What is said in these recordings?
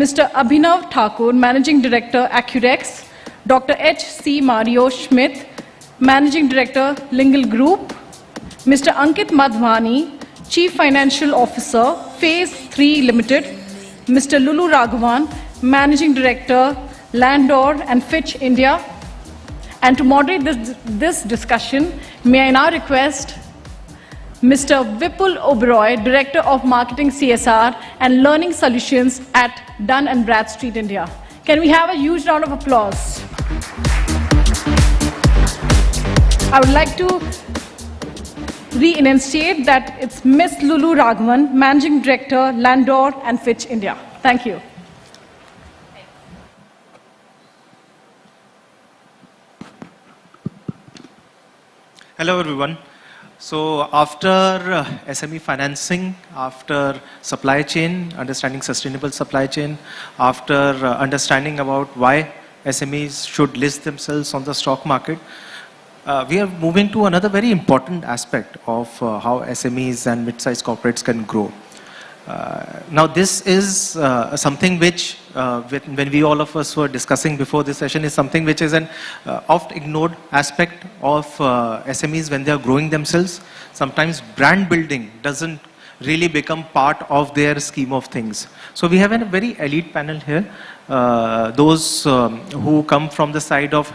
Mr. Abhinav Thakur, Managing Director, Accurex, Dr. H.C. Mario Schmidt, Managing Director, Lingle Group, Mr. Ankit Madhwani, Chief Financial Officer, Phase 3 Limited, Mr. Lulu Raghavan, Managing Director, Landor and Fitch India. And to moderate this discussion, may I now request Mr. Vipul Oberoi, Director of Marketing CSR and Learning Solutions at Dun & Bradstreet India. Can we have a huge round of applause? I would like to re-enunciate that it's Ms. Lulu Raghavan, Managing Director, Landor and Fitch India. Thank you. Hello everyone. So after SME financing, after supply chain, understanding sustainable supply chain, after understanding about why SMEs should list themselves on the stock market, we are moving to another very important aspect of how SMEs and mid-sized corporates can grow. Now this is something which, when we all of us were discussing before this session, is something which is an oft ignored aspect of SMEs when they are growing themselves. Sometimes brand building doesn't really become part of their scheme of things. So we have a very elite panel here, those who come from the side of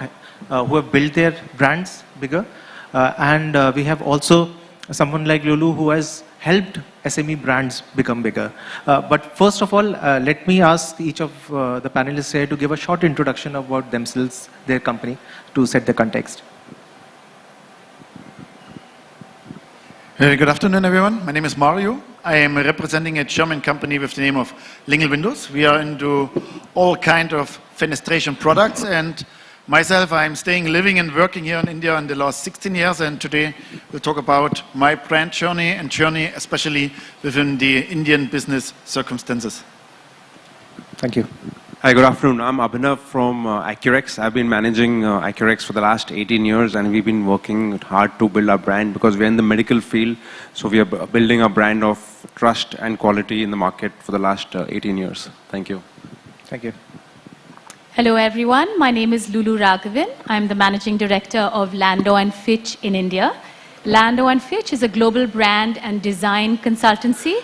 who have built their brands bigger, and we have also someone like Lulu who has helped SME brands become bigger. But first of all, let me ask each of the panelists here to give a short introduction about themselves, their company, to set the context. Good afternoon, everyone. My name is Mario. I am representing a German company with the name of Lingle Windows. We are into all kind of fenestration products, and myself, I'm staying, living and working here in India in the last 16 years, and today we'll talk about my brand journey and journey especially within the Indian business circumstances. Thank you. Hi, good afternoon. I'm Abhinav from Accurex. I've been managing Accurex for the last 18 years, and we've been working hard to build our brand because we're in the medical field, so we are building a brand of trust and quality in the market for the last 18 years. Thank you. Thank you. Hello everyone, my name is Lulu Raghavan. I'm the Managing Director of Landor and Fitch in India. Landor and Fitch is a global brand and design consultancy.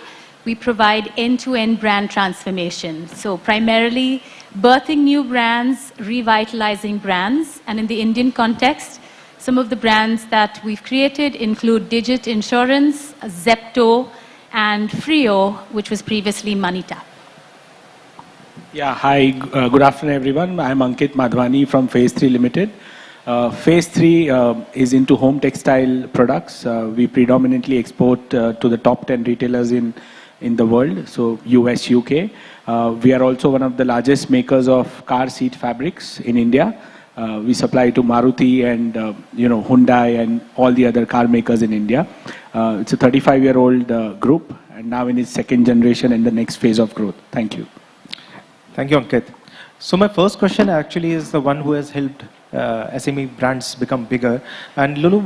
We provide end-to-end brand transformation. So primarily birthing new brands, revitalizing brands, and in the Indian context, some of the brands that we've created include Digit Insurance, Zepto, and Frio, which was previously MoneyTap. Yeah, hi, good afternoon everyone. I'm Ankit Madhwani from Phase 3 Limited. Phase 3 is into home textile products. We predominantly export to the top 10 retailers in the world, so US, UK. We are also one of the largest makers of car seat fabrics in India. We supply to Maruti and Hyundai and all the other car makers in India. It's a 35-year-old group, and now in its second generation and the next phase of growth. Thank you. Thank you, Ankit. So my first question actually is the one who has helped SME brands become bigger. And Lulu,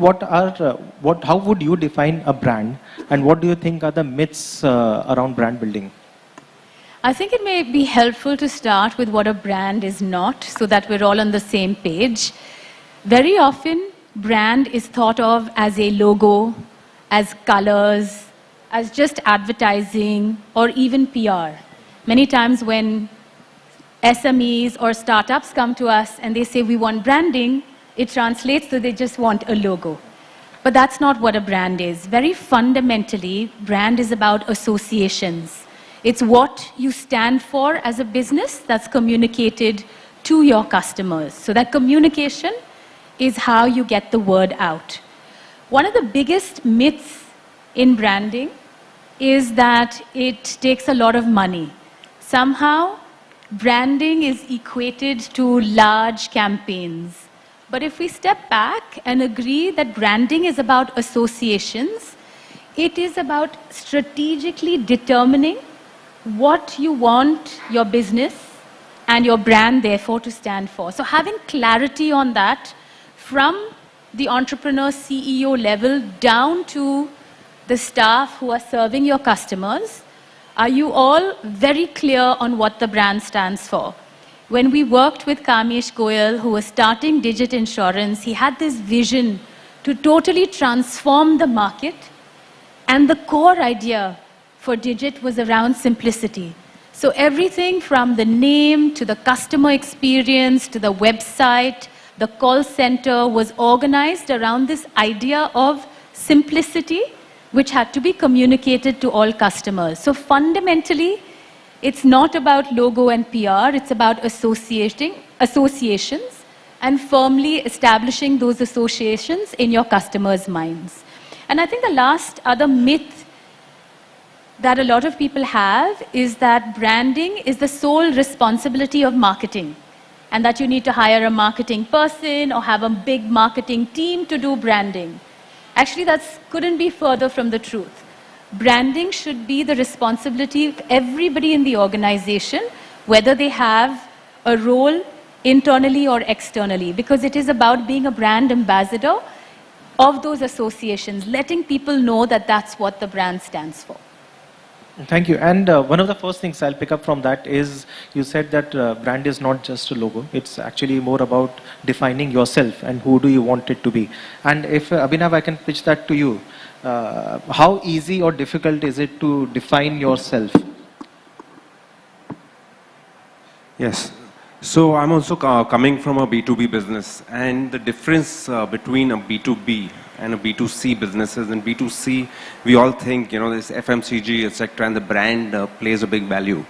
how would you define a brand, and what do you think are the myths around brand building? I think it may be helpful to start with what a brand is not, so that we're all on the same page. Very often, brand is thought of as a logo, as colors, as just advertising, or even PR. Many times when SMEs or startups come to us and they say we want branding, it translates to they just want a logo. But that's not what a brand is. Very fundamentally, brand is about associations. It's what you stand for as a business that's communicated to your customers. So that communication is how you get the word out. One of the biggest myths in branding is that it takes a lot of money. Somehow, branding is equated to large campaigns. But if we step back and agree that branding is about associations, it is about strategically determining what you want your business and your brand therefore to stand for. So having clarity on that from the entrepreneur CEO level down to the staff who are serving your customers, Are you all very clear on what the brand stands for? When we worked with Kamesh Goyal, who was starting Digit Insurance, he had this vision to totally transform the market. And the core idea for Digit was around simplicity. So everything from the name to the customer experience to the website, the call center was organized around this idea of simplicity, which had to be communicated to all customers. So fundamentally, it's not about logo and PR, it's about associations and firmly establishing those associations in your customers' minds. And I think the last other myth that a lot of people have is that branding is the sole responsibility of marketing, and that you need to hire a marketing person or have a big marketing team to do branding. Actually, that couldn't be further from the truth. Branding should be the responsibility of everybody in the organization, whether they have a role internally or externally, because it is about being a brand ambassador of those associations, letting people know that that's what the brand stands for. Thank you. And one of the first things I'll pick up from that is you said that brand is not just a logo. It's actually more about defining yourself and who do you want it to be. And if Abhinav, I can pitch that to you. How easy or difficult is it to define yourself? Yes. So I'm also coming from a B2B business, and the difference between a B2B and a B2C businesses. In B2C, we all think, this FMCG, etc., and the brand plays a big value.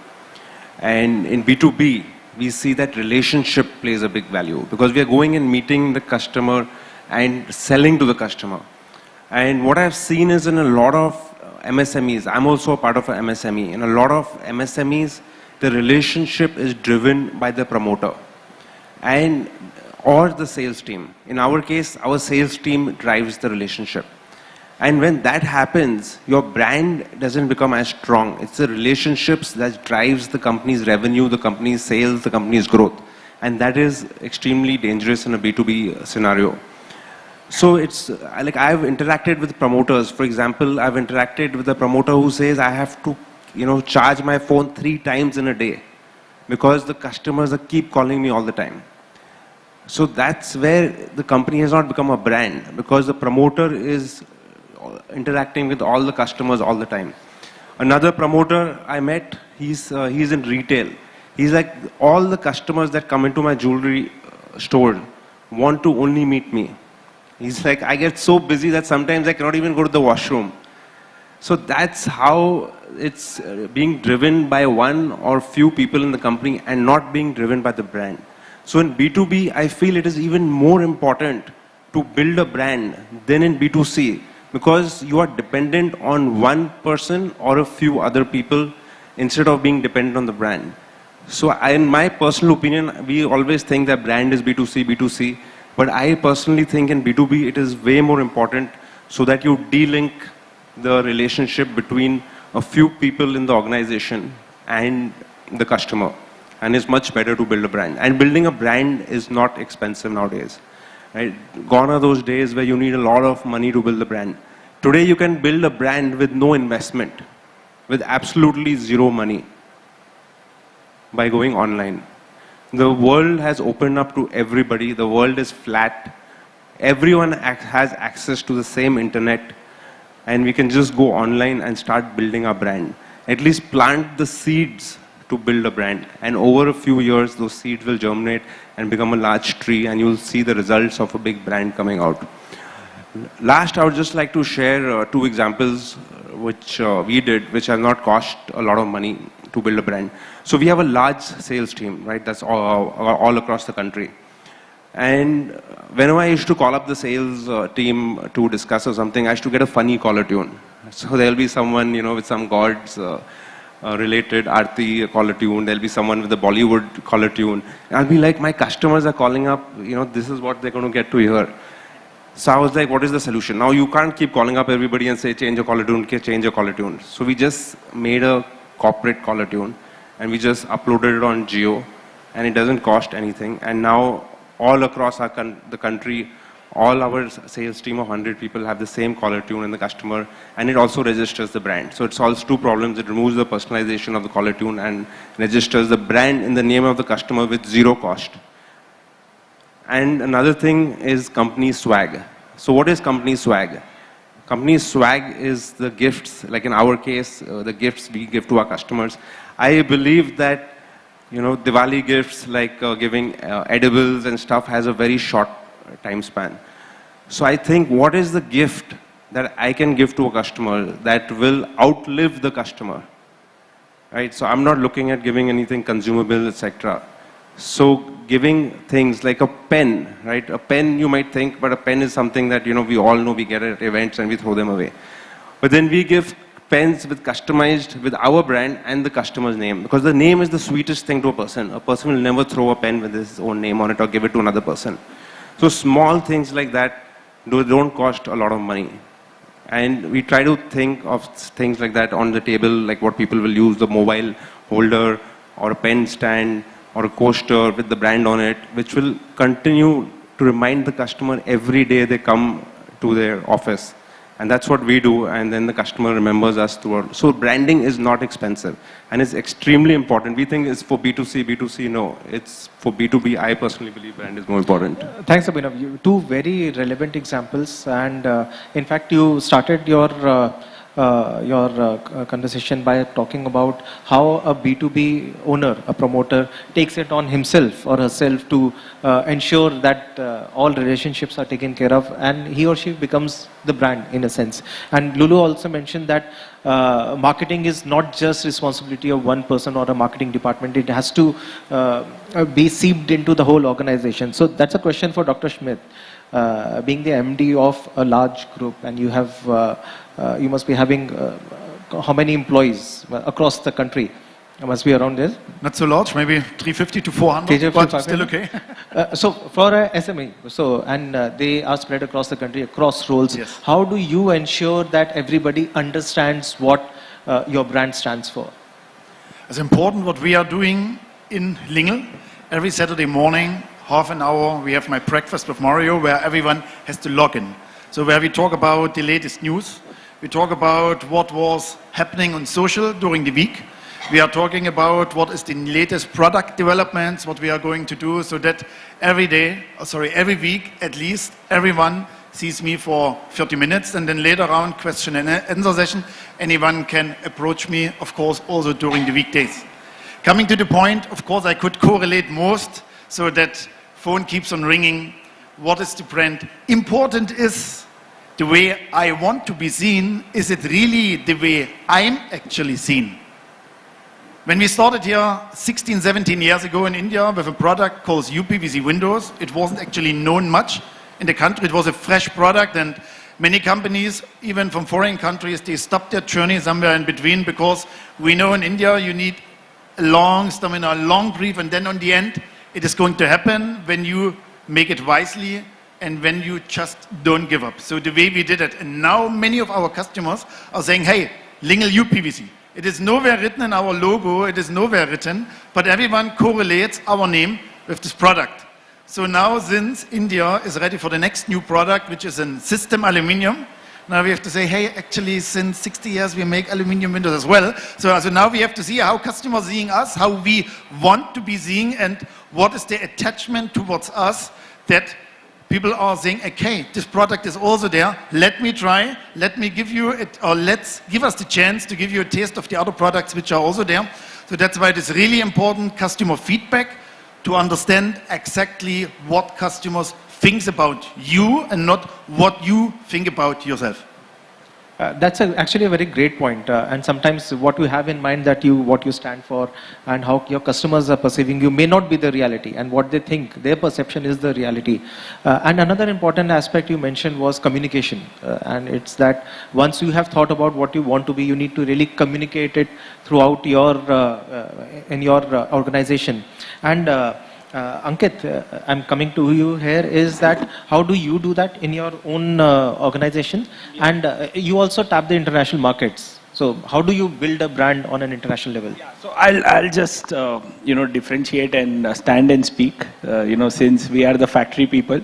And in B2B, we see that relationship plays a big value because we are going and meeting the customer and selling to the customer. And what I've seen is in a lot of MSMEs, I'm also a part of an MSME. In a lot of MSMEs, the relationship is driven by the promoter or the sales team. In our case, our sales team drives the relationship. And when that happens, your brand doesn't become as strong. It's the relationships that drives the company's revenue, the company's sales, the company's growth. And that is extremely dangerous in a B2B scenario. So it's like I've interacted with promoters. For example, I've interacted with a promoter who says I have to, charge my phone 3 times in a day because the customers keep calling me all the time. So that's where the company has not become a brand, because the promoter is interacting with all the customers all the time. Another promoter I met, he's in retail. He's like, all the customers that come into my jewelry store want to only meet me. He's like, I get so busy that sometimes I cannot even go to the washroom. So that's how it's being driven by one or few people in the company and not being driven by the brand. So in B2B, I feel it is even more important to build a brand than in B2C, because you are dependent on one person or a few other people instead of being dependent on the brand. So in my personal opinion, we always think that brand is B2C, B2C, but I personally think in B2B it is way more important so that you de-link the relationship between a few people in the organization and the customer. And it's much better to build a brand. And building a brand is not expensive nowadays. Right? Gone are those days where you need a lot of money to build a brand. Today you can build a brand with no investment, with absolutely zero money, by going online. The world has opened up to everybody. The world is flat. Everyone has access to the same internet, and we can just go online and start building our brand. At least plant the seeds to build a brand, and over a few years those seeds will germinate and become a large tree, and you'll see the results of a big brand coming out. Last, I would just like to share 2 examples which we did, which have not cost a lot of money to build a brand. So we have a large sales team, right? That's all across the country. And whenever I used to call up the sales team to discuss or something, I used to get a funny caller tune. So there'll be someone, with some gods related Aarti caller tune. There'll be someone with a Bollywood caller tune. And I'll be like, my customers are calling up, this is what they're going to get to hear. So I was like, what is the solution? Now you can't keep calling up everybody and say, change your caller tune, change your caller tune. So we just made a corporate caller tune and we just uploaded it on Jio, and it doesn't cost anything. And now all across the country, all our sales team of 100 people have the same caller tune in the customer, and it also registers the brand. So it solves two problems. It removes the personalization of the caller tune and registers the brand in the name of the customer with zero cost. And another thing is company swag. So what is company swag? Company swag is the gifts, like in our case, the gifts we give to our customers. I believe that, you know, Diwali gifts like giving edibles and stuff has a very short time span. So I think what is the gift that I can give to a customer that will outlive the customer, right? So I'm not looking at giving anything consumable, etc. So giving things like a pen, right? A pen you might think, but a pen is something that, you know, we all know we get at events and we throw them away. But then we give pens with customized with our brand and the customer's name, because the name is the sweetest thing to a person. A person will never throw a pen with his own name on it or give it to another person. So small things like that don't cost a lot of money. And we try to think of things like that on the table, like what people will use, the mobile holder or a pen stand or a coaster with the brand on it, which will continue to remind the customer every day they come to their office. And that's what we do, and then the customer remembers us throughout. So branding is not expensive, and it's extremely important. We think it's for B2C, B2C, no. It's for B2B, I personally believe brand is more important. Thanks, Abhinav. Two very relevant examples, and in fact, you started your conversation by talking about how a B2B owner, a promoter, takes it on himself or herself to ensure that all relationships are taken care of, and he or she becomes the brand in a sense. And Lulu also mentioned that marketing is not just responsibility of one person or a marketing department. It has to be seeped into the whole organization. So that's a question for Dr. Schmidt. Being the MD of a large group, and you have you must be having how many employees across the country? Must be around this. Not so large, maybe 350 to 400, but still okay. So for a SME, so and they are spread across the country, across roles. Yes. How do you ensure that everybody understands what your brand stands for? It's important what we are doing in Lingel. Every Saturday morning, half an hour, we have my breakfast with Mario, where everyone has to log in. So where we talk about the latest news, we talk about what was happening on social during the week. We are talking about what is the latest product developments, what we are going to do, so that every week at least, everyone sees me for 30 minutes, and then later on, question and answer session, anyone can approach me, of course, also during the weekdays. Coming to the point, of course, I could correlate most, so that phone keeps on ringing. What is the brand? Important is the way I want to be seen. Is it really the way I'm actually seen? When we started here 16, 17 years ago in India with a product called UPVC Windows, it wasn't actually known much in the country. It was a fresh product, and many companies, even from foreign countries, they stopped their journey somewhere in between, because we know in India you need a long stamina, a long brief, and then on the end it is going to happen when you make it wisely and when you just don't give up. So the way we did it, and now many of our customers are saying, hey, Lingel UPVC. It is nowhere written in our logo, it is nowhere written, but everyone correlates our name with this product. So now, since India is ready for the next new product, which is in system aluminium, now we have to say, hey, actually since 60 years we make aluminium windows as well. So now we have to see how customers are seeing us, how we want to be seen, and what is the attachment towards us, that people are saying, okay, this product is also there, let me try, let me give you it, or let's give us the chance to give you a taste of the other products which are also there. So that's why it is really important, customer feedback, to understand exactly what customers think about you and not what you think about yourself. That's actually a very great point. And sometimes what you have in mind, that what you stand for and how your customers are perceiving you may not be the reality, and what they think, their perception is the reality. And another important aspect you mentioned was communication. And it's that once you have thought about what you want to be, you need to really communicate it throughout your, in your organization. And Ankit, I'm coming to you here, is that how do you do that in your own organization? And you also tap the international markets. So how do you build a brand on an international level? Yeah, so I'll just differentiate and stand and speak, since we are the factory people.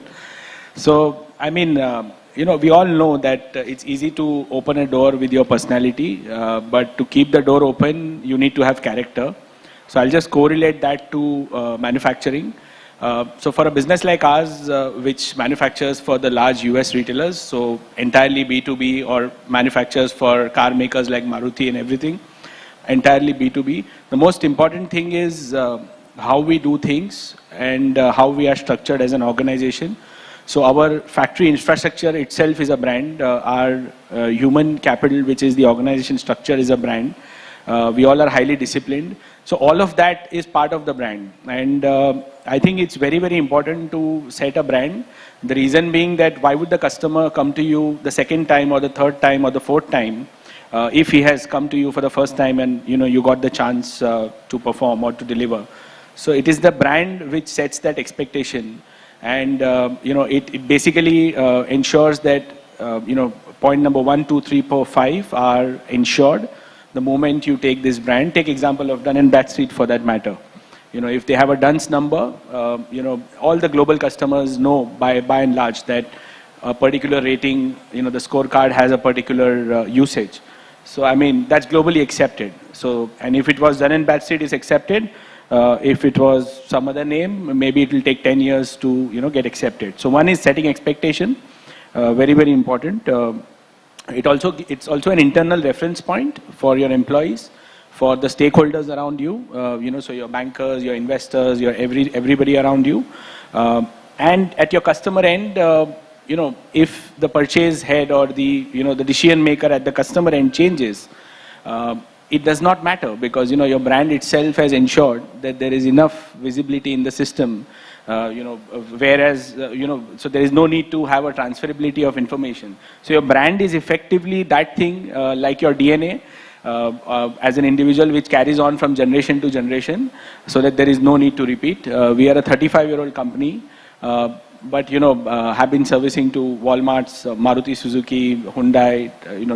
So I mean, we all know that it's easy to open a door with your personality, but to keep the door open, you need to have character. So I'll just correlate that to manufacturing. So for a business like ours, which manufactures for the large US retailers, so entirely B2B, or manufactures for car makers like Maruti and everything, entirely B2B, the most important thing is how we do things and how we are structured as an organization. So our factory infrastructure itself is a brand. Our human capital, which is the organization structure, is a brand. We all are highly disciplined. So all of that is part of the brand. And I think it's very, very important to set a brand. The reason being that why would the customer come to you the second time or the third time or the fourth time if he has come to you for the first time and you got the chance to perform or to deliver. So it is the brand which sets that expectation. And it basically ensures that point number 1, 2, 3, 4, 5 are ensured the moment you take this brand. Take example of Dun & Bradstreet for that matter. If they have a DUNS number, all the global customers know by and large that a particular rating, the scorecard has a particular usage. So I mean, that's globally accepted. So, and if it was Dun & Bradstreet, it's accepted. If it was some other name, maybe it will take 10 years to get accepted. So one is setting expectation, very, very important. It's also an internal reference point for your employees, for the stakeholders around you, so your bankers, your investors, everybody around you. And at your customer end, if the purchase head or the decision maker at the customer end changes, it does not matter, because your brand itself has ensured that there is enough visibility in the system. Whereas so there is no need to have a transferability of information. So your brand is effectively that thing, like your DNA, as an individual, which carries on from generation to generation, so that there is no need to repeat. We are a 35-year-old company, but have been servicing to Walmart's, Maruti Suzuki, Hyundai,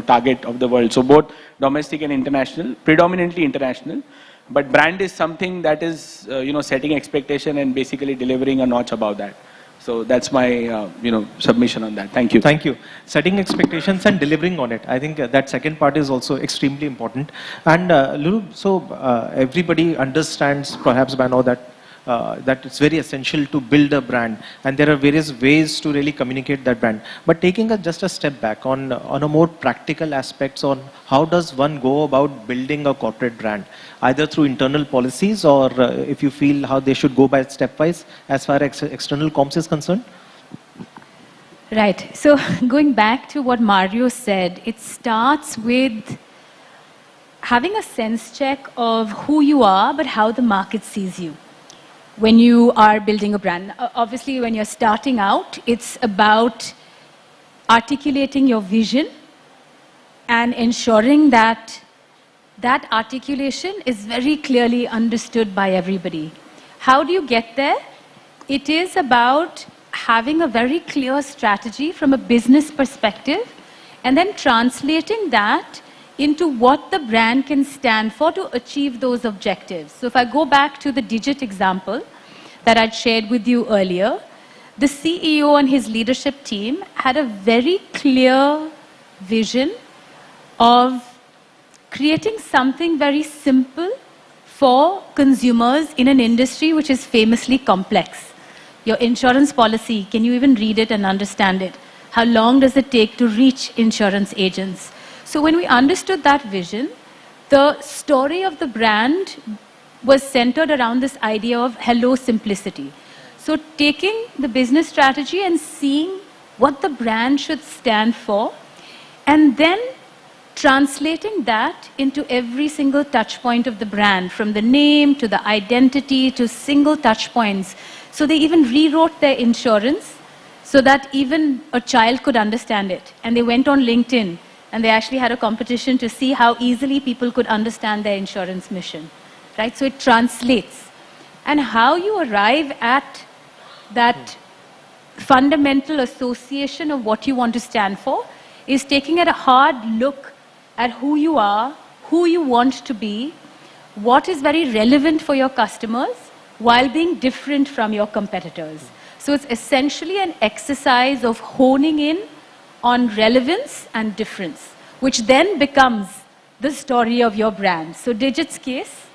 Target of the world. So both domestic and international, predominantly international. But brand is something that is, setting expectation and basically delivering a notch above that. So that's my, submission on that. Thank you. Thank you. Setting expectations and delivering on it. I think that second part is also extremely important. And Lulu, so everybody understands perhaps by now that it's very essential to build a brand, and there are various ways to really communicate that brand. But taking just a step back on a more practical aspects on how does one go about building a corporate brand, either through internal policies or if you feel how they should go by stepwise as far as external comms is concerned? Right. So going back to what Mario said, it starts with having a sense check of who you are, but how the market sees you when you are building a brand. Obviously, when you're starting out, it's about articulating your vision and ensuring that that articulation is very clearly understood by everybody. How do you get there? It is about having a very clear strategy from a business perspective and then translating that into what the brand can stand for to achieve those objectives. So if I go back to the Digit example that I'd shared with you earlier, the CEO and his leadership team had a very clear vision of creating something very simple for consumers in an industry which is famously complex. Your insurance policy, can you even read it and understand it? How long does it take to reach insurance agents? So when we understood that vision, the story of the brand was centered around this idea of hello simplicity. So taking the business strategy and seeing what the brand should stand for, and then translating that into every single touch point of the brand, from the name to the identity to single touch points. So they even rewrote their insurance so that even a child could understand it. And they went on LinkedIn and they actually had a competition to see how easily people could understand their insurance mission, right? So it translates. And how you arrive at that fundamental association of what you want to stand for is taking a hard look at who you are, who you want to be, what is very relevant for your customers, while being different from your competitors. So it's essentially an exercise of honing in on relevance and difference, which then becomes the story of your brand. So Digit's case,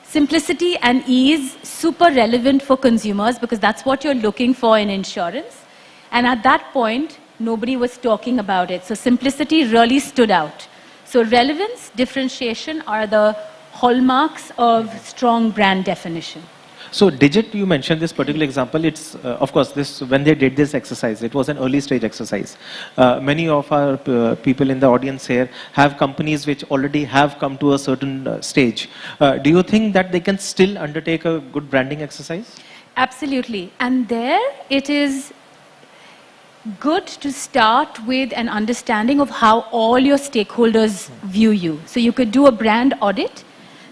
simplicity and ease, super relevant for consumers because that's what you're looking for in insurance. And at that point, nobody was talking about it. So simplicity really stood out. So relevance, differentiation are the hallmarks of strong brand definition. So Digit, you mentioned this particular example. It's of course this when they did this exercise, it was an early stage exercise. Many of our people in the audience here have companies which already have come to a certain stage. Do you think that they can still undertake a good branding exercise? Absolutely. And there it is good to start with an understanding of how all your stakeholders view you. So you could do a brand audit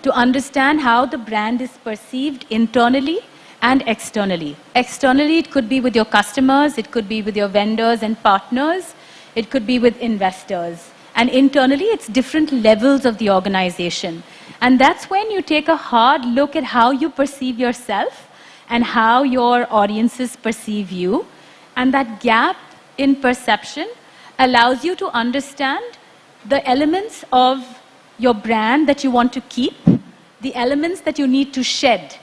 to understand how the brand is perceived internally and externally. Externally, it could be with your customers, it could be with your vendors and partners, it could be with investors. And internally, it's different levels of the organization. And that's when you take a hard look at how you perceive yourself and how your audiences perceive you. And that gap in perception allows you to understand the elements of your brand that you want to keep, the elements that you need to shed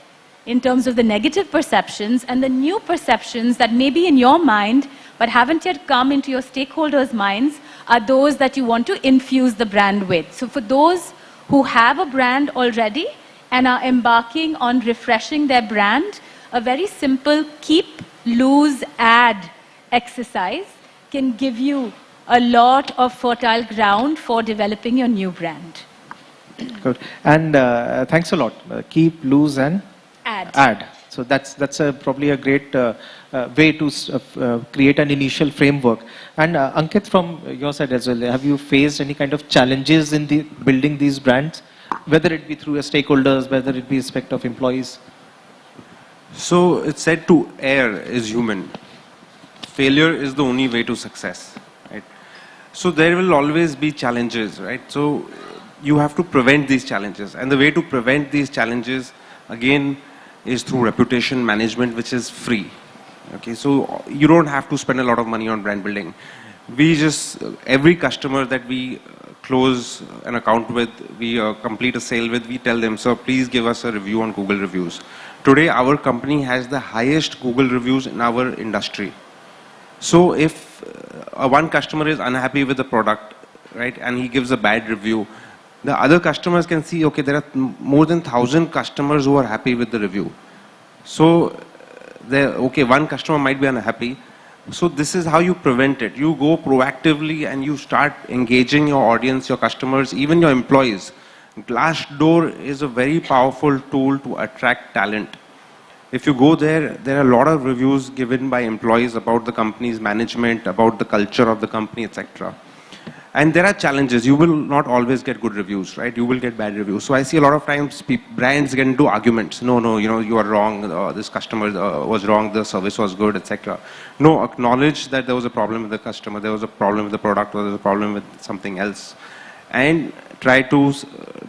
in terms of the negative perceptions and the new perceptions that may be in your mind but haven't yet come into your stakeholders' minds are those that you want to infuse the brand with. So for those who have a brand already and are embarking on refreshing their brand, a very simple keep, lose, add exercise can give you a lot of fertile ground for developing your new brand. Good. And thanks a lot. Keep, lose, and Add. So that's probably a great way to create an initial framework. And Ankit, from your side as well, have you faced any kind of challenges in building these brands, whether it be through your stakeholders, whether it be respect of employees? So it's said to err is human. Failure is the only way to success, right? So there will always be challenges, right? So you have to prevent these challenges. And the way to prevent these challenges, again, is through reputation management, which is free. Okay, so you don't have to spend a lot of money on brand building. We just, every customer that we close an account with, we complete a sale with, we tell them, so please give us a review on Google reviews. Today, our company has the highest Google reviews in our industry. So if one customer is unhappy with the product, right, and he gives a bad review, the other customers can see, okay, there are more than 1,000 customers who are happy with the review. So, okay, one customer might be unhappy. So this is how you prevent it. You go proactively and you start engaging your audience, your customers, even your employees. Glassdoor is a very powerful tool to attract talent. If you go there, there are a lot of reviews given by employees about the company's management, about the culture of the company, etc. And there are challenges. You will not always get good reviews, right? You will get bad reviews. So I see a lot of times brands get into arguments. No, you are wrong. This customer was wrong. The service was good, etc. No, acknowledge that there was a problem with the customer. There was a problem with the product, or there was a problem with something else. And try to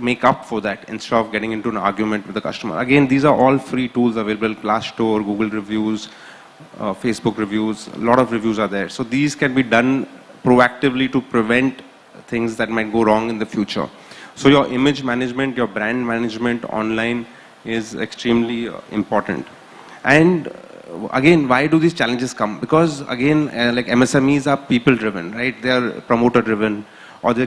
make up for that instead of getting into an argument with the customer. Again, these are all free tools available. Glassdoor, Google reviews, Facebook reviews. A lot of reviews are there. So these can be done proactively to prevent things that might go wrong in the future. So your image management, your brand management online is extremely important. And again, why do these challenges come? Because again, like MSMEs are people driven, right? They are promoter driven, or they're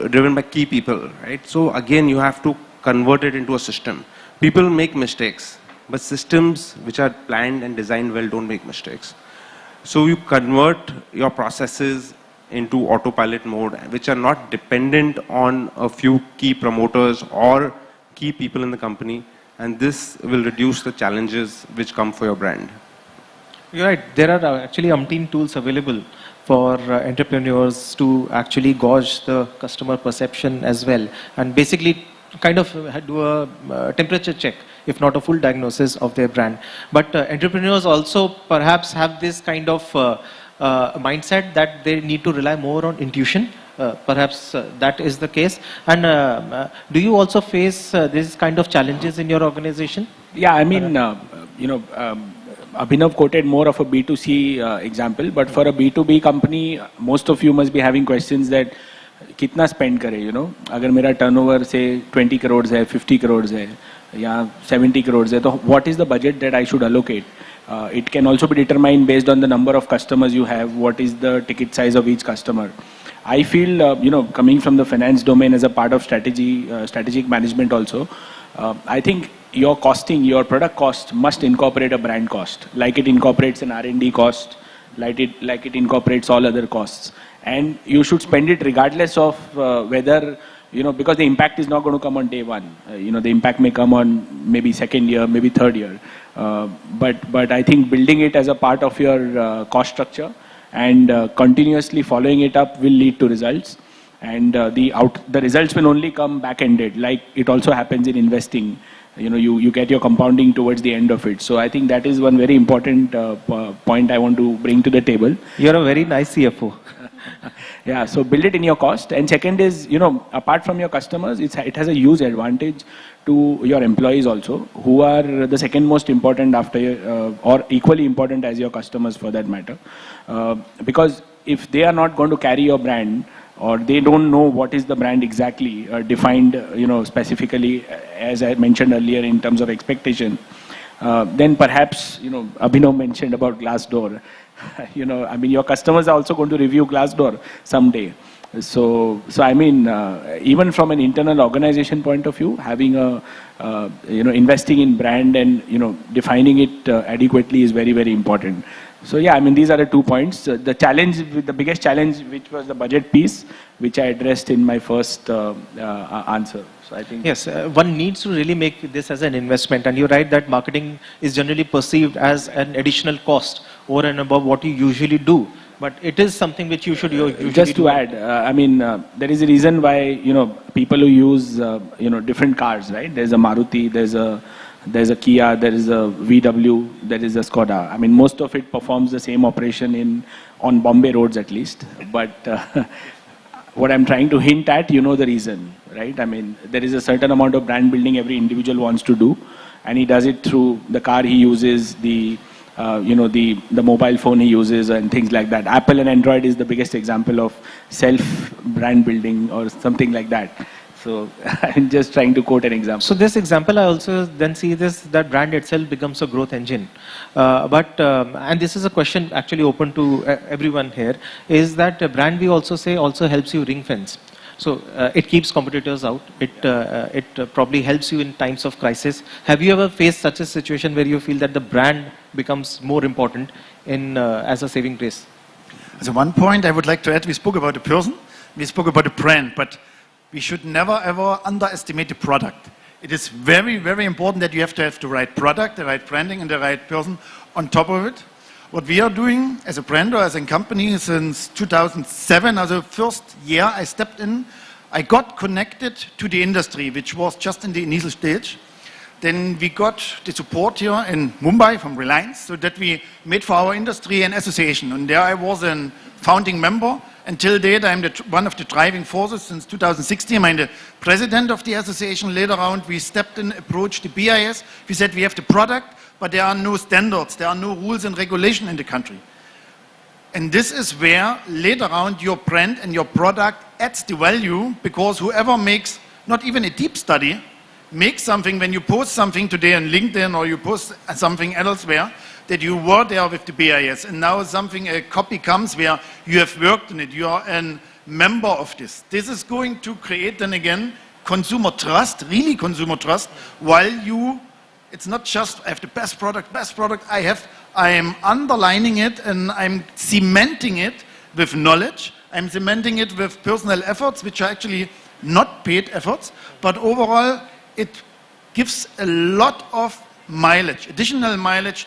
driven by key people, right? So again, you have to convert it into a system. People make mistakes, but systems which are planned and designed well don't make mistakes. So you convert your processes into autopilot mode, which are not dependent on a few key promoters or key people in the company, and this will reduce the challenges which come for your brand. You're right. There are actually umpteen tools available for entrepreneurs to actually gauge the customer perception as well, and basically kind of do a temperature check, if not a full diagnosis of their brand. But entrepreneurs also perhaps have this kind of mindset that they need to rely more on intuition. Perhaps that is the case. And do you also face this kind of challenges in your organization? Yeah, I mean, Abhinav quoted more of a B2C example, but for a B2B company, most of you must be having questions that कितना spend करे, अगर मेरा turnover say 20 crores है, 50 crores है, या 70 crores है, तो what is the budget that I should allocate? It can also be determined based on the number of customers you have, what is the ticket size of each customer. I feel, coming from the finance domain as a part of strategic management also, I think your costing, your product cost must incorporate a brand cost, like it incorporates an R&D cost, like it incorporates all other costs. And you should spend it regardless of whether, because the impact is not going to come on day one. The impact may come on maybe second year, maybe third year. But I think building it as a part of your cost structure and continuously following it up will lead to results. And the results will only come back-ended, like it also happens in investing. You get your compounding towards the end of it. So I think that is one very important point I want to bring to the table. You're a very nice CFO. Yeah, so build it in your cost. And second is, apart from your customers, it has a huge advantage to your employees also, who are the second most important after, or equally important as your customers for that matter. Because if they are not going to carry your brand, or they don't know what is the brand exactly defined, specifically, as I mentioned earlier in terms of expectation, then perhaps, Abhinav mentioned about Glassdoor. Your customers are also going to review Glassdoor someday. So even from an internal organization point of view, having investing in brand and, defining it adequately is very, very important. So yeah, these are the 2 points. The biggest challenge, which was the budget piece, which I addressed in my first answer. So I think yes, one needs to really make this as an investment, and you're right that marketing is generally perceived as an additional cost over and above what you usually do. But it is something which you should usually just to do. add, there is a reason why people who use different cars, right? There's a Maruti, there's a Kia, there is a VW, there is a Skoda. Most of it performs the same operation on Bombay roads at least. But what I'm trying to hint at, the reason, right? There is a certain amount of brand building every individual wants to do, and he does it through the car he uses, the mobile phone he uses, and things like that. Apple and Android is the biggest example of self-brand building or something like that. So I'm just trying to quote an example. So this example, I also then see that brand itself becomes a growth engine. And this is a question actually open to everyone here, is that brand, we also say, also helps you ring fence. So it keeps competitors out. It probably helps you in times of crisis. Have you ever faced such a situation where you feel that the brand becomes more important as a saving grace? So one point I would like to add, we spoke about a person, we spoke about a brand, but we should never ever underestimate the product. It is very, very important that you have to have the right product, the right branding, and the right person on top of it. What we are doing as a brand or as a company since 2007, as the first year I stepped in, I got connected to the industry, which was just in the initial stage. Then we got the support here in Mumbai from Reliance, so that we made for our industry an association. And there I was a founding member. Until date, I'm one of the driving forces since 2016. I'm the president of the association. Later on, we stepped in, approached the BIS. We said we have the product, but there are no standards, there are no rules and regulation in the country. And this is where later on your brand and your product adds the value, because whoever makes not even a deep study, makes something when you post something today on LinkedIn or you post something elsewhere, that you were there with the BIS, and now a copy comes where you have worked on it, you are a member of this. This is going to create then again consumer trust, really consumer trust, while it's not just I have the best product I am underlining it and I'm cementing it with knowledge, I'm cementing it with personal efforts, which are actually not paid efforts, but overall it gives a lot of mileage, additional mileage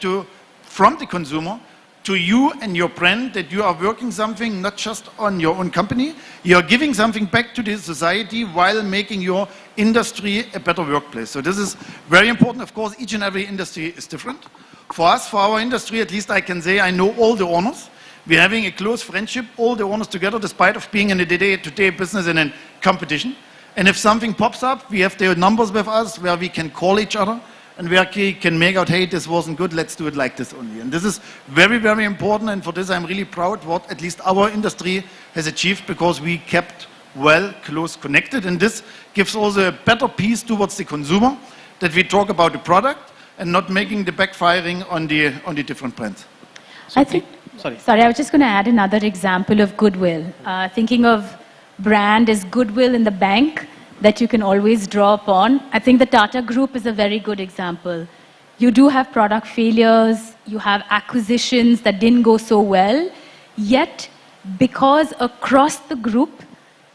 from the consumer to you and your brand, that you are working something not just on your own company, you are giving something back to the society while making your industry a better workplace. So this is very important. Of course, each and every industry is different. For us, for our industry, at least I can say I know all the owners. We're having a close friendship, all the owners together, despite of being in a day-to-day business and in competition. And if something pops up, we have their numbers with us where we can call each other and where he can make out, hey, this wasn't good, let's do it like this only. And this is very, very important, and for this I'm really proud what at least our industry has achieved, because we kept well close connected, and this gives also a better piece towards the consumer, that we talk about the product and not making the backfiring on the different brands. I think, sorry, I was just going to add another example of goodwill. Thinking of brand as goodwill in the bank that you can always draw upon. I think the Tata Group is a very good example. You do have product failures, you have acquisitions that didn't go so well, yet because across the group,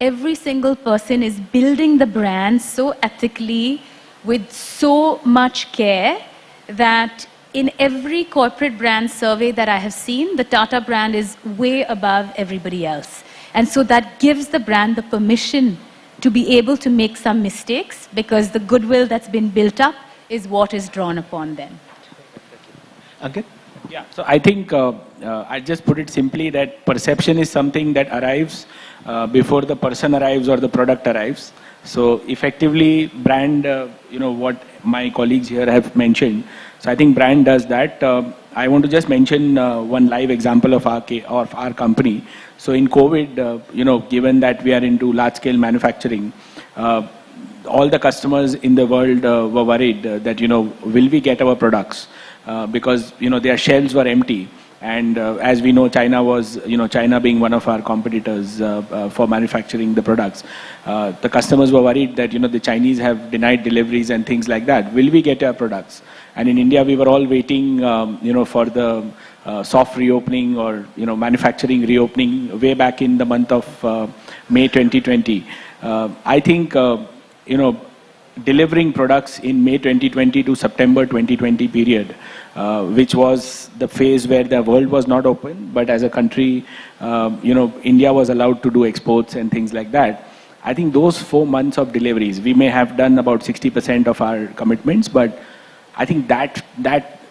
every single person is building the brand so ethically, with so much care, that in every corporate brand survey that I have seen, the Tata brand is way above everybody else. And so that gives the brand the permission to be able to make some mistakes, because the goodwill that's been built up is what is drawn upon them. Ankit? Yeah, so I think I just put it simply that perception is something that arrives before the person arrives or the product arrives. So effectively, brand, what my colleagues here have mentioned. So I think brand does that. I want to just mention one live example of our company. So in COVID, given that we are into large-scale manufacturing, all the customers in the world were worried that, will we get our products? Because, their shelves were empty. And as we know, China being one of our competitors for manufacturing the products, the customers were worried that, the Chinese have denied deliveries and things like that. Will we get our products? And in India, we were all waiting, for the soft reopening or, manufacturing reopening way back in the month of May 2020. I think, delivering products in May 2020 to September 2020 period, which was the phase where the world was not open, but as a country, India was allowed to do exports and things like that. I think those 4 months of deliveries, we may have done about 60% of our commitments, but I think that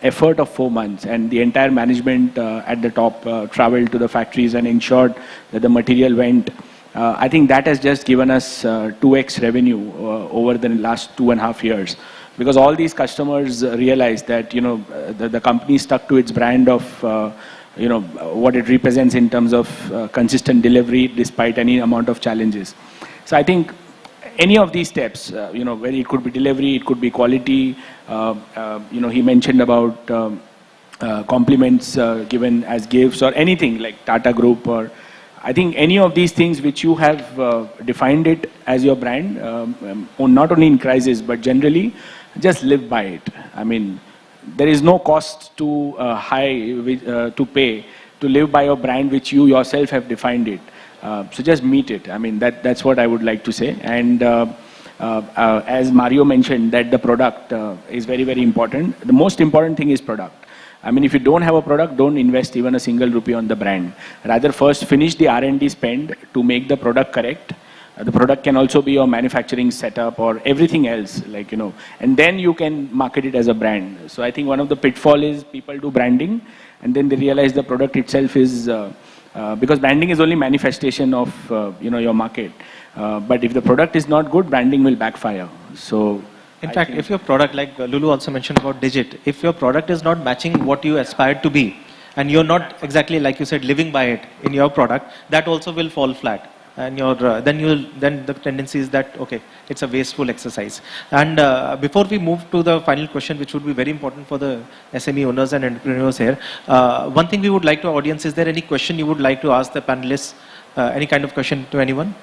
effort of 4 months and the entire management at the top traveled to the factories and ensured that the material went. I think that has just given us 2x revenue over the last 2.5 years, because all these customers realized that the company stuck to its brand of what it represents in terms of consistent delivery despite any amount of challenges. So I think any of these steps, whether it could be delivery, it could be quality. He mentioned about compliments given as gifts or anything like Tata Group, or I think any of these things which you have defined it as your brand, not only in crisis, but generally, just live by it. I mean, there is no cost to to pay to live by your brand which you yourself have defined it. So just meet it. I mean, that's what I would like to say. And as Mario mentioned, that the product is very, very important. The most important thing is product. I mean, if you don't have a product, don't invest even a single rupee on the brand. Rather, first finish the R&D spend to make the product correct. The product can also be your manufacturing setup or everything else, and then you can market it as a brand. So I think one of the pitfall is people do branding and then they realize the product itself is, because branding is only manifestation of, your market. But if the product is not good, branding will backfire. So in fact, if your product, like Lulu also mentioned about Digit, if your product is not matching what you aspired to be, and you're not exactly, like you said, living by it in your product, that also will fall flat. And then the tendency is that, okay, it's a wasteful exercise. And before we move to the final question, which would be very important for the SME owners and entrepreneurs here, one thing we would like to our audience, is there any question you would like to ask the panelists? Any kind of question to anyone?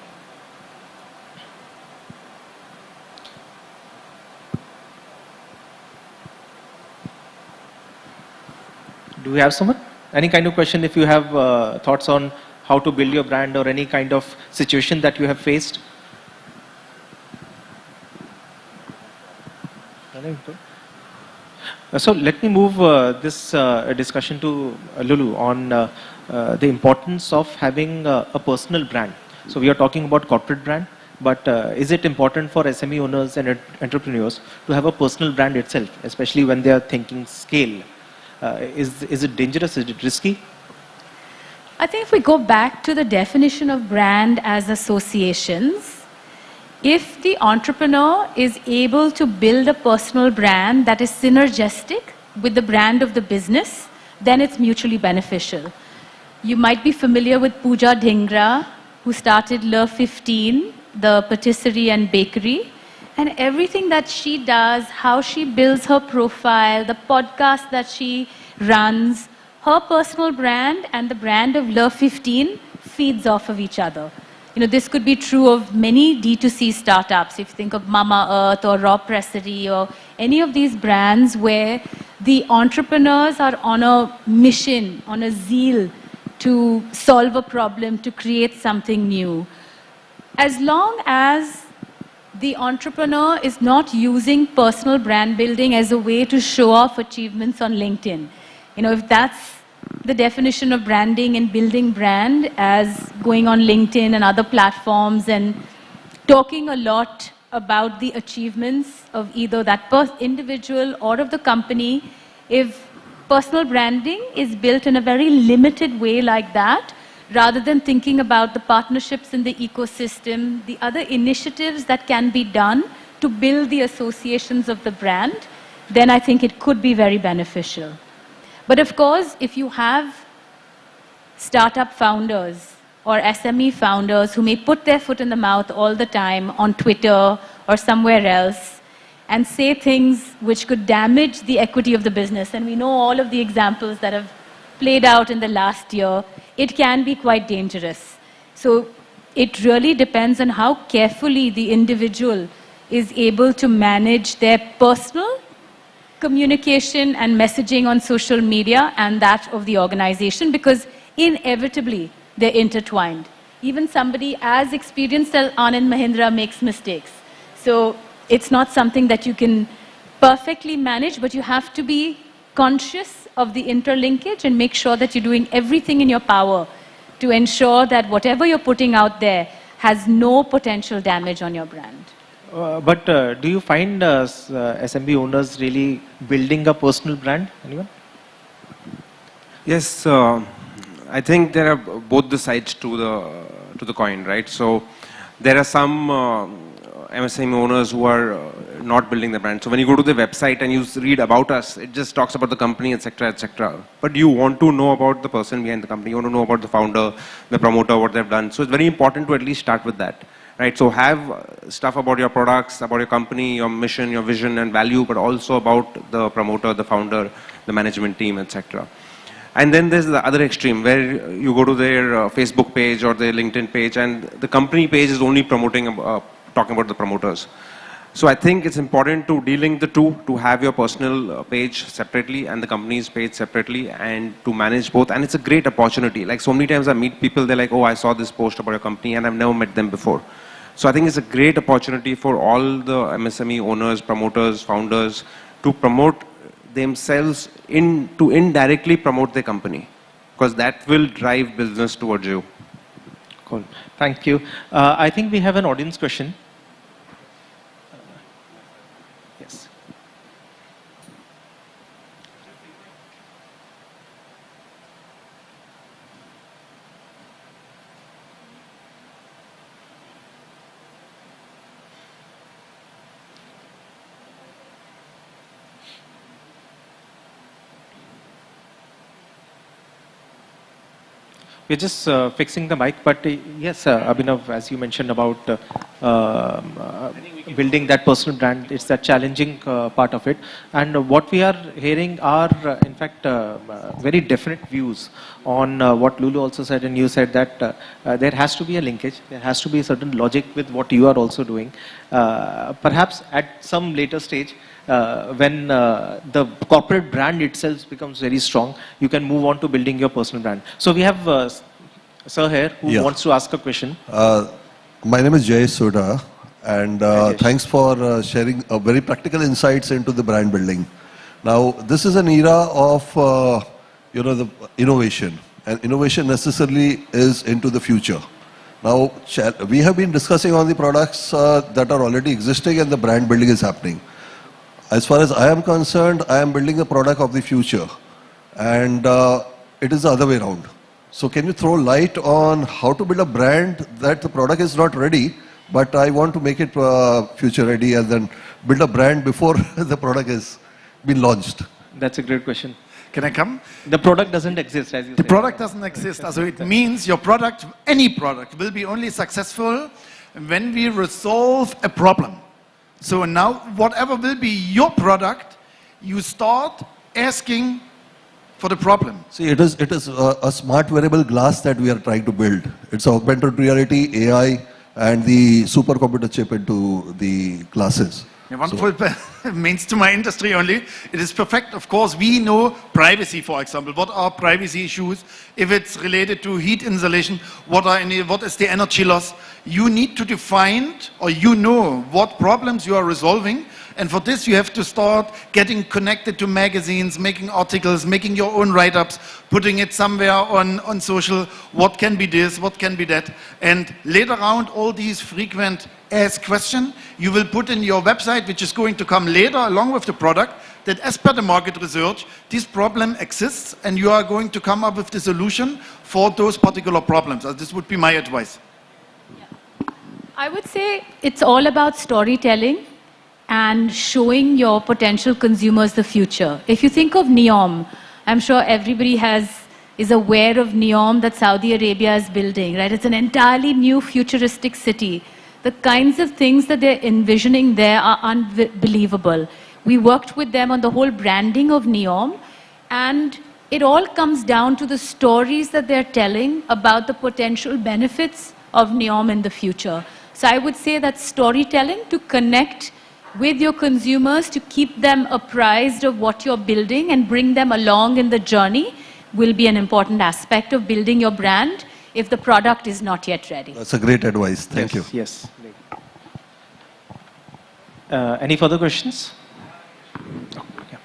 Do we have someone? Any kind of question if you have thoughts on how to build your brand or any kind of situation that you have faced? So let me move this discussion to Lulu on the importance of having a personal brand. So we are talking about corporate brand, but is it important for SME owners and entrepreneurs to have a personal brand itself, especially when they are thinking scale? Is it dangerous? Is it risky? I think if we go back to the definition of brand as associations, if the entrepreneur is able to build a personal brand that is synergistic with the brand of the business, then it's mutually beneficial. You might be familiar with Pooja Dhingra, who started Le 15, the patisserie and bakery. And everything that she does, how she builds her profile, the podcast that she runs, her personal brand and the brand of Le 15 feeds off of each other. You know, this could be true of many D2C startups. If you think of Mama Earth or Raw Pressery or any of these brands where the entrepreneurs are on a mission, on a zeal to solve a problem, to create something new. As long as the entrepreneur is not using personal brand building as a way to show off achievements on LinkedIn. You know, if that's the definition of branding and building brand as going on LinkedIn and other platforms and talking a lot about the achievements of either that individual or of the company, if personal branding is built in a very limited way like that, rather than thinking about the partnerships in the ecosystem, the other initiatives that can be done to build the associations of the brand, then I think it could be very beneficial. But of course, if you have startup founders or SME founders who may put their foot in the mouth all the time on Twitter or somewhere else and say things which could damage the equity of the business, and we know all of the examples that have played out in the last year, it can be quite dangerous. So it really depends on how carefully the individual is able to manage their personal communication and messaging on social media and that of the organization, because inevitably they're intertwined. Even somebody as experienced as Anand Mahindra makes mistakes. So it's not something that you can perfectly manage, but you have to be conscious of the interlinkage and make sure that you're doing everything in your power to ensure that whatever you're putting out there has no potential damage on your brand. But do you find SMB owners really building a personal brand? Anyone? Yes, I think there are both the sides to the coin, right? So there are some MSME owners who are not building the brand. So when you go to the website and you read about us, it just talks about the company, etc., etc. But you want to know about the person behind the company. You want to know about the founder, the promoter, what they've done. So it's very important to at least start with that, right? So have stuff about your products, about your company, your mission, your vision and value, but also about the promoter, the founder, the management team, etc. And then there's the other extreme where you go to their Facebook page or their LinkedIn page and the company page is only promoting, talking about the promoters. So I think it's important to delink the two, to have your personal page separately and the company's page separately and to manage both. And it's a great opportunity. Like so many times I meet people, they're like, oh, I saw this post about your company and I've never met them before. So I think it's a great opportunity for all the MSME owners, promoters, founders to promote themselves to indirectly promote their company, because that will drive business towards you. Cool. Thank you. I think we have an audience question. Yes. We're just fixing the mic, but yes, Abhinav, as you mentioned about building that personal brand, it's that challenging part of it. And what we are hearing are, in fact, very definite views on what Lulu also said, and you said that there has to be a linkage, there has to be a certain logic with what you are also doing. Perhaps at some later stage, when the corporate brand itself becomes very strong, you can move on to building your personal brand. So we have Sir here who wants to ask a question. My name is Jay Soda, and thanks for sharing very practical insights into the brand building. Now, this is an era of the innovation, and innovation necessarily is into the future. Now, we have been discussing on the products that are already existing, and the brand building is happening. As far as I am concerned, I am building a product of the future, and it is the other way around. So can you throw light on how to build a brand that the product is not ready, but I want to make it future ready and then build a brand before the product is been launched. That's a great question. Can I come? The product doesn't exist, as you The said. product doesn't exist. So it means your product, any product, will be only successful when we resolve a problem. So now, whatever will be your product, you start asking for the problem. See, it is a smart wearable glass that we are trying to build. It's augmented reality, AI, and the supercomputer chip into the glasses. Yeah, wonderful means to my industry only. It is perfect. Of course, we know privacy, for example. What are privacy issues? If it's related to heat insulation, what is the energy loss? You need to define, or you know what problems you are resolving. And for this, you have to start getting connected to magazines, making articles, making your own write-ups, putting it somewhere on social. What can be this? What can be that? And later on, all these frequent asked questions, you will put in your website, which is going to come later along with the product, that as per the market research, this problem exists, and you are going to come up with the solution for those particular problems. This would be my advice. I would say it's all about storytelling and showing your potential consumers the future. If you think of NEOM, I'm sure everybody is aware of NEOM that Saudi Arabia is building, right? It's an entirely new futuristic city. The kinds of things that they're envisioning there are unbelievable. We worked with them on the whole branding of NEOM, and it all comes down to the stories that they're telling about the potential benefits of NEOM in the future. So I would say that storytelling to connect with your consumers, to keep them apprised of what you're building and bring them along in the journey will be an important aspect of building your brand if the product is not yet ready. That's a great advice. Thank you. Yes. Any further questions? Oh, yeah.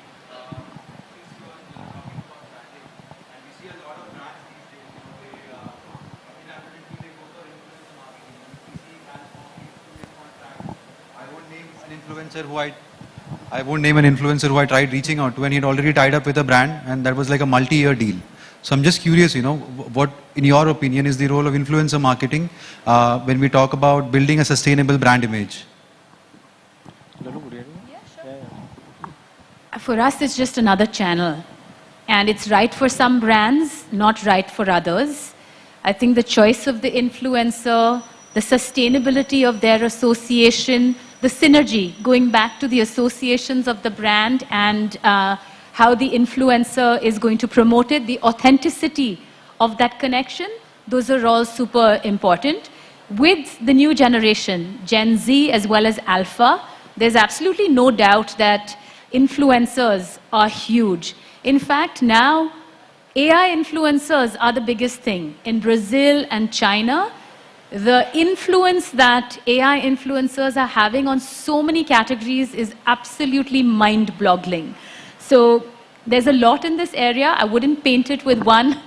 I won't name an influencer who I tried reaching out to, and he'd already tied up with a brand, and that was like a multi-year deal. So I'm just curious, what, in your opinion, is the role of influencer marketing when we talk about building a sustainable brand image? For us, it's just another channel. And it's right for some brands, not right for others. I think the choice of the influencer, the sustainability of their association, the synergy, going back to the associations of the brand and how the influencer is going to promote it, the authenticity of that connection, those are all super important. With the new generation, Gen Z as well as Alpha, there's absolutely no doubt that influencers are huge. In fact, now AI influencers are the biggest thing. In Brazil and China, the influence that AI influencers are having on so many categories is absolutely mind-boggling. So there's a lot in this area. I wouldn't paint it with one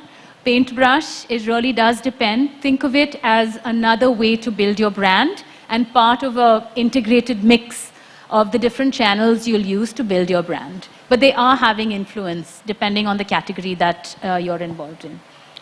paintbrush. It really does depend. Think of it as another way to build your brand and part of an integrated mix of the different channels you'll use to build your brand. But they are having influence depending on the category that you're involved in.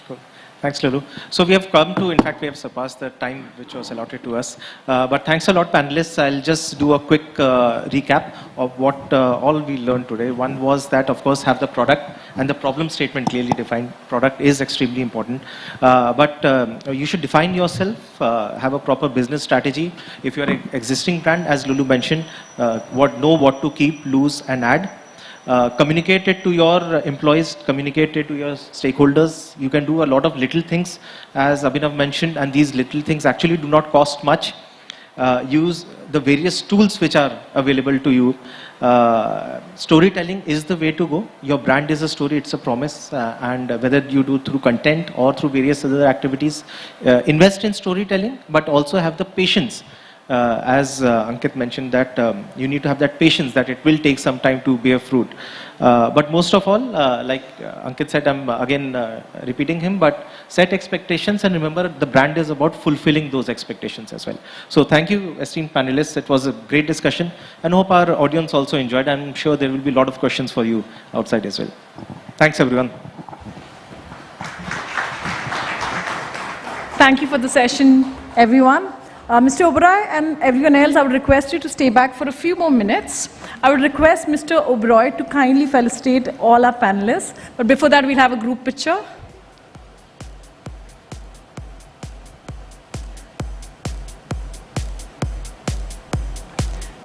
Cool. Thanks, Lulu. So we have come to, in fact, we have surpassed the time which was allotted to us. But thanks a lot, panelists. I'll just do a quick recap of what all we learned today. One was that, of course, have the product and the problem statement clearly defined. Product is extremely important. But you should define yourself, have a proper business strategy. If you're an existing brand, as Lulu mentioned, know what to keep, lose, and add. Communicate it to your employees, communicate it to your stakeholders. You can do a lot of little things, as Abhinav mentioned, and these little things actually do not cost much. Use the various tools which are available to you. Storytelling is the way to go. Your brand is a story, it's a promise, and whether you do through content or through various other activities, invest in storytelling, but also have the patience. As Ankit mentioned, that you need to have that patience, that it will take some time to bear fruit. But most of all, like Ankit said, I'm again repeating him, but set expectations and remember the brand is about fulfilling those expectations as well. So thank you, esteemed panelists. It was a great discussion and hope our audience also enjoyed. I'm sure there will be a lot of questions for you outside as well. Thanks, everyone. Thank you for the session, everyone. Mr. Oberoi and everyone else, I would request you to stay back for a few more minutes. I would request Mr. Oberoi to kindly felicitate all our panelists. But before that, we'll have a group picture.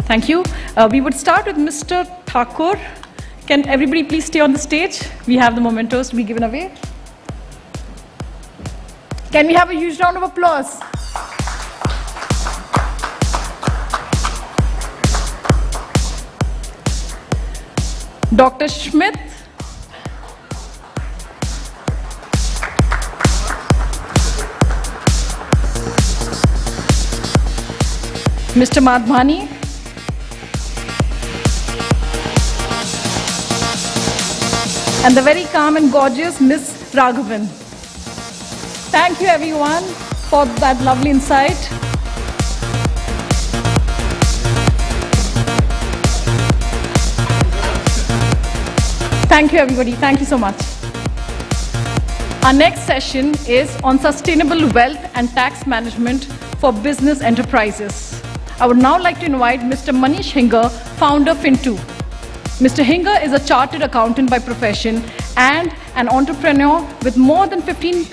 Thank you. We would start with Mr. Thakur. Can everybody please stay on the stage? We have the mementos to be given away. Can we have a huge round of applause? Dr. Schmidt. Mr. Madhvani. And the very calm and gorgeous Ms. Raghavan. Thank you everyone for that lovely insight. Thank you everybody, thank you so much. Our next session is on sustainable wealth and tax management for business enterprises. I would now like to invite Mr. Manish Hinga, founder Fintu. Mr. Hinga is a chartered accountant by profession and an entrepreneur with more than 15